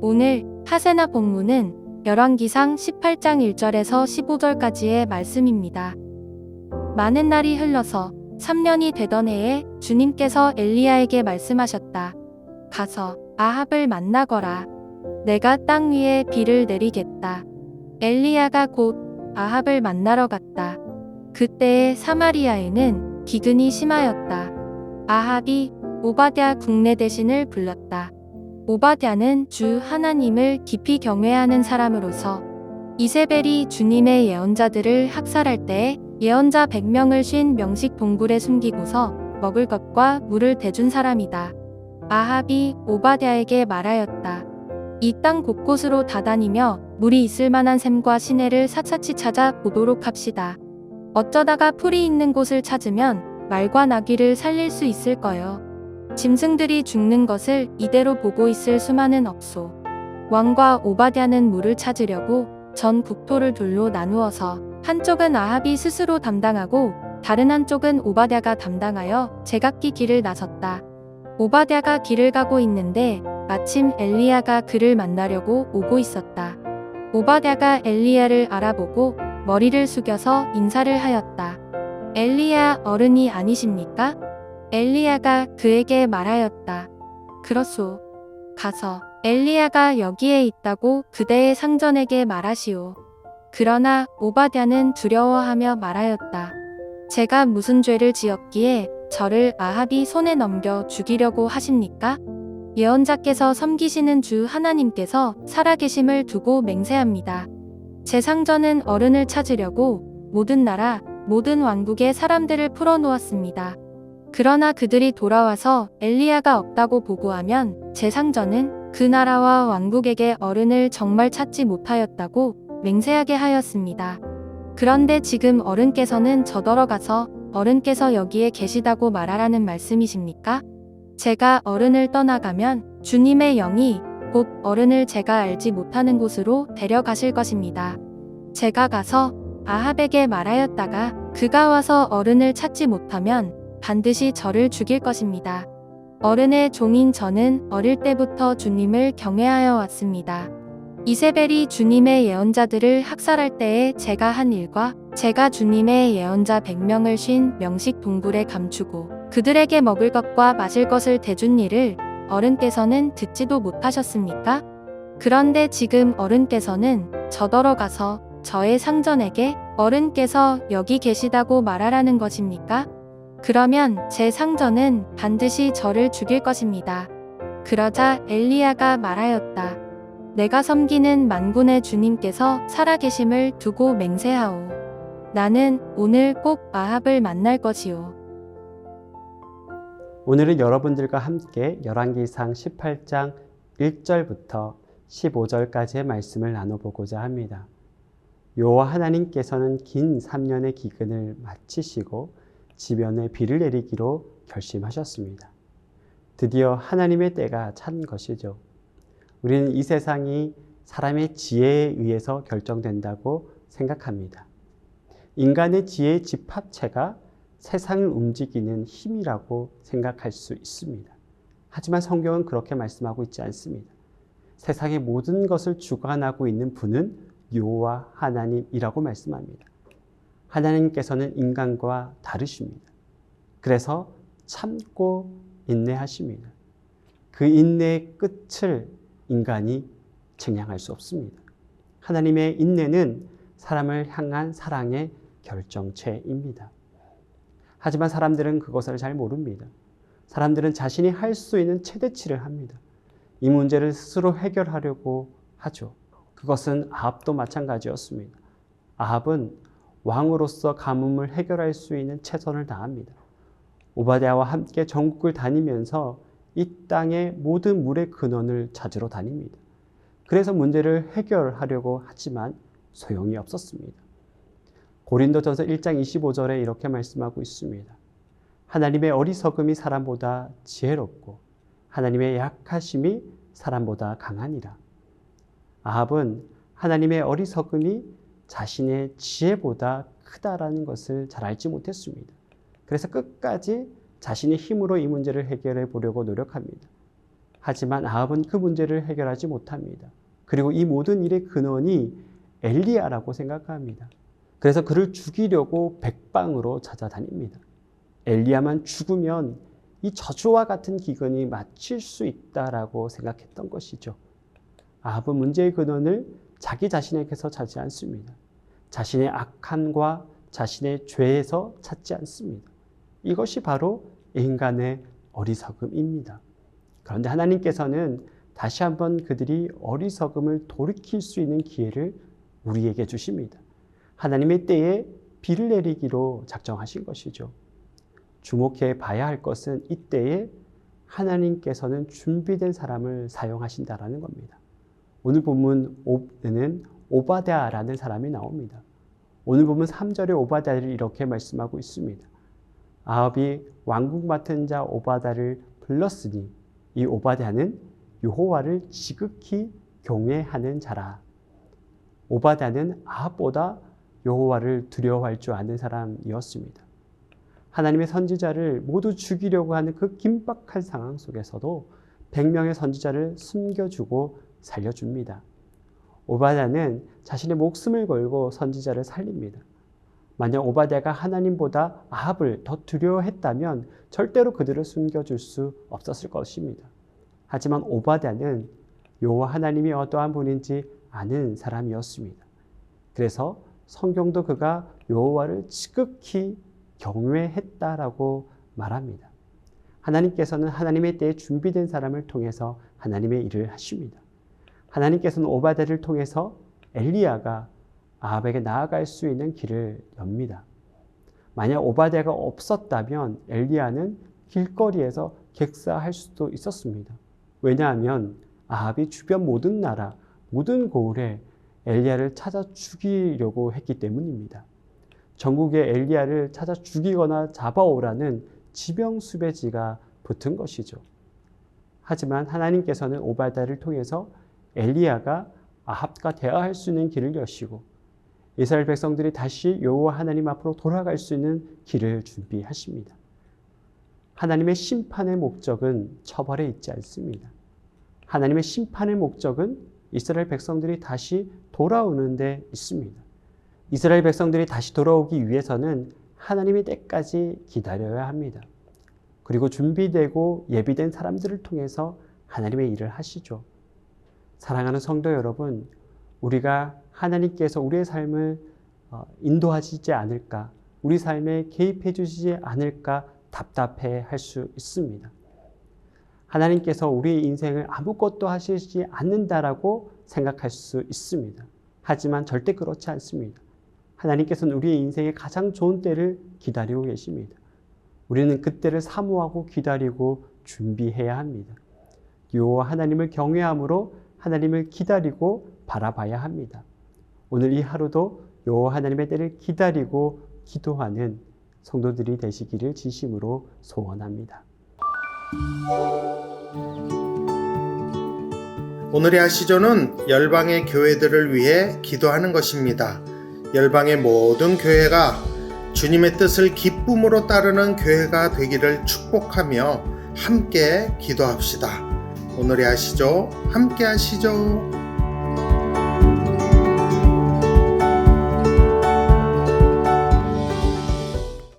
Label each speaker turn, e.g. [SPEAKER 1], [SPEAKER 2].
[SPEAKER 1] 오늘 하세나 본문은 열왕기상 18장 1절에서 15절까지의 말씀입니다. 많은 날이 흘러서 3년이 되던 해에 주님께서 엘리야에게 말씀하셨다. 가서 아합을 만나거라. 내가 땅 위에 비를 내리겠다. 엘리야가 곧 아합을 만나러 갔다. 그때에 사마리아에는 기근이 심하였다. 아합이 오바댜 국내 대신을 불렀다. 오바댜는 주 하나님을 깊이 경외하는 사람으로서 이세벨이 주님의 예언자들을 학살할 때에 예언자 100명을 쉰 명식 동굴에 숨기고서 먹을 것과 물을 대준 사람이다. 아합이 오바댜에게 말하였다. 이 땅 곳곳으로 다다니며 물이 있을 만한 샘과 시내를 샅샅이 찾아 보도록 합시다. 어쩌다가 풀이 있는 곳을 찾으면 말과 나귀를 살릴 수 있을 거요. 짐승들이 죽는 것을 이대로 보고 있을 수만은 없소. 왕과 오바댜는 물을 찾으려고 전 국토를 둘로 나누어서 한쪽은 아합이 스스로 담당하고 다른 한쪽은 오바댜가 담당하여 제각기 길을 나섰다. 오바댜가 길을 가고 있는데 마침 엘리야가 그를 만나려고 오고 있었다. 오바댜가 엘리야를 알아보고 머리를 숙여서 인사를 하였다. 엘리야 어른이 아니십니까? 엘리야가 그에게 말하였다. 그렇소. 가서 엘리야가 여기에 있다고 그대의 상전에게 말하시오. 그러나 오바댜는 두려워하며 말하였다. 제가 무슨 죄를 지었기에 저를 아합이 손에 넘겨 죽이려고 하십니까? 예언자께서 섬기시는 주 하나님께서 살아계심을 두고 맹세합니다. 제 상전은 어른을 찾으려고 모든 나라, 모든 왕국의 사람들을 풀어놓았습니다. 그러나 그들이 돌아와서 엘리야가 없다고 보고하면 제 상전은 그 나라와 왕국에게 어른을 정말 찾지 못하였다고 맹세하게 하였습니다. 그런데 지금 어른께서는 저더러 가서 어른께서 여기에 계시다고 말하라는 말씀이십니까? 제가 어른을 떠나가면 주님의 영이 곧 어른을 제가 알지 못하는 곳으로 데려가실 것입니다. 제가 가서 아합에게 말하였다가 그가 와서 어른을 찾지 못하면 반드시 저를 죽일 것입니다. 어른의 종인 저는 어릴 때부터 주님을 경외하여 왔습니다. 이세벨이 주님의 예언자들을 학살할 때에 제가 한 일과 제가 주님의 예언자 100명을 쉰 명식 동굴에 감추고 그들에게 먹을 것과 마실 것을 대준 일을 어른께서는 듣지도 못하셨습니까? 그런데 지금 어른께서는 저더러 가서 저의 상전에게 어른께서 여기 계시다고 말하라는 것입니까? 그러면 제 상전은 반드시 저를 죽일 것입니다. 그러자 엘리야가 말하였다. 내가 섬기는 만군의 주님께서 살아계심을 두고 맹세하오. 나는 오늘 꼭 아합을 만날 것이오.
[SPEAKER 2] 오늘은 여러분들과 함께 열왕기상 18장 1절부터 15절까지의 말씀을 나눠보고자 합니다. 여호와 하나님께서는 긴 3년의 기근을 마치시고 지면에 비를 내리기로 결심하셨습니다. 드디어 하나님의 때가 찬 것이죠. 우리는 이 세상이 사람의 지혜에 의해서 결정된다고 생각합니다. 인간의 지혜의 집합체가 세상을 움직이는 힘이라고 생각할 수 있습니다. 하지만 성경은 그렇게 말씀하고 있지 않습니다. 세상의 모든 것을 주관하고 있는 분은 여호와 하나님이라고 말씀합니다. 하나님께서는 인간과 다르십니다. 그래서 참고 인내하십니다. 그 인내의 끝을 인간이 측량할 수 없습니다. 하나님의 인내는 사람을 향한 사랑의 결정체입니다. 하지만 사람들은 그것을 잘 모릅니다. 사람들은 자신이 할 수 있는 최대치를 합니다. 이 문제를 스스로 해결하려고 하죠. 그것은 아합도 마찬가지였습니다. 아합은 왕으로서 가뭄을 해결할 수 있는 최선을 다합니다. 오바댜와 함께 전국을 다니면서 이 땅의 모든 물의 근원을 찾으러 다닙니다. 그래서 문제를 해결하려고 하지만 소용이 없었습니다. 고린도전서 1장 25절에 이렇게 말씀하고 있습니다. 하나님의 어리석음이 사람보다 지혜롭고 하나님의 약하심이 사람보다 강하니라. 아합은 하나님의 어리석음이 자신의 지혜보다 크다라는 것을 잘 알지 못했습니다. 그래서 끝까지 자신의 힘으로 이 문제를 해결해 보려고 노력합니다. 하지만 아합은 그 문제를 해결하지 못합니다. 그리고 이 모든 일의 근원이 엘리야라고 생각합니다. 그래서 그를 죽이려고 백방으로 찾아다닙니다. 엘리야만 죽으면 이 저주와 같은 기근이 마칠 수 있다라고 생각했던 것이죠. 아합은 문제의 근원을 자기 자신에게서 찾지 않습니다. 자신의 악함과 자신의 죄에서 찾지 않습니다. 이것이 바로 인간의 어리석음입니다. 그런데 하나님께서는 다시 한번 그들이 어리석음을 돌이킬 수 있는 기회를 우리에게 주십니다. 하나님의 때에 비를 내리기로 작정하신 것이죠. 주목해 봐야 할 것은 이때에 하나님께서는 준비된 사람을 사용하신다라는 겁니다. 오늘 본문에는 오바댜라는 사람이 나옵니다. 오늘 본문 3절에 오바댜를 이렇게 말씀하고 있습니다. 아합이 왕궁 맡은 자 오바댜를 불렀으니 이 오바댜는 여호와를 지극히 경외하는 자라. 오바댜는 아합보다 여호와를 두려워할 줄 아는 사람이었습니다. 하나님의 선지자를 모두 죽이려고 하는 그 긴박한 상황 속에서도 100명의 선지자를 숨겨주고 살려줍니다. 오바댜는 자신의 목숨을 걸고 선지자를 살립니다. 만약 오바댜가 하나님보다 아합을 더 두려워했다면 절대로 그들을 숨겨줄 수 없었을 것입니다. 하지만 오바댜는 여호와 하나님이 어떠한 분인지 아는 사람이었습니다. 그래서 성경도 그가 여호와를 지극히 경외했다라고 말합니다. 하나님께서는 하나님의 때에 준비된 사람을 통해서 하나님의 일을 하십니다. 하나님께서는 오바댜를 통해서 엘리야가 아합에게 나아갈 수 있는 길을 엽니다. 만약 오바댜가 없었다면 엘리야는 길거리에서 객사할 수도 있었습니다. 왜냐하면 아합이 주변 모든 나라, 모든 고을에 엘리야를 찾아 죽이려고 했기 때문입니다. 전국에 엘리야를 찾아 죽이거나 잡아오라는 지명수배지가 붙은 것이죠. 하지만 하나님께서는 오바댜를 통해서 엘리야가 아합과 대화할 수 있는 길을 여시고 이스라엘 백성들이 다시 여호와 하나님 앞으로 돌아갈 수 있는 길을 준비하십니다. 하나님의 심판의 목적은 처벌에 있지 않습니다. 하나님의 심판의 목적은 이스라엘 백성들이 다시 돌아오는 데 있습니다. 이스라엘 백성들이 다시 돌아오기 위해서는 하나님의 때까지 기다려야 합니다. 그리고 준비되고 예비된 사람들을 통해서 하나님의 일을 하시죠. 사랑하는 성도 여러분, 우리가 하나님께서 우리의 삶을 인도하시지 않을까, 우리 삶에 개입해 주시지 않을까 답답해 할 수 있습니다. 하나님께서 우리의 인생을 아무것도 하시지 않는다라고 생각할 수 있습니다. 하지만 절대 그렇지 않습니다. 하나님께서는 우리의 인생의 가장 좋은 때를 기다리고 계십니다. 우리는 그때를 사모하고 기다리고 준비해야 합니다. 여호와 하나님을 경외함으로 하나님을 기다리고 바라봐야 합니다. 오늘 이 하루도 여호와 하나님의 때를 기다리고 기도하는 성도들이 되시기를 진심으로 소원합니다.
[SPEAKER 3] 오늘의 아시조는 열방의 교회들을 위해 기도하는 것입니다. 열방의 모든 교회가 주님의 뜻을 기쁨으로 따르는 교회가 되기를 축복하며 함께 기도합시다. 오늘의 아시조 함께 하시죠.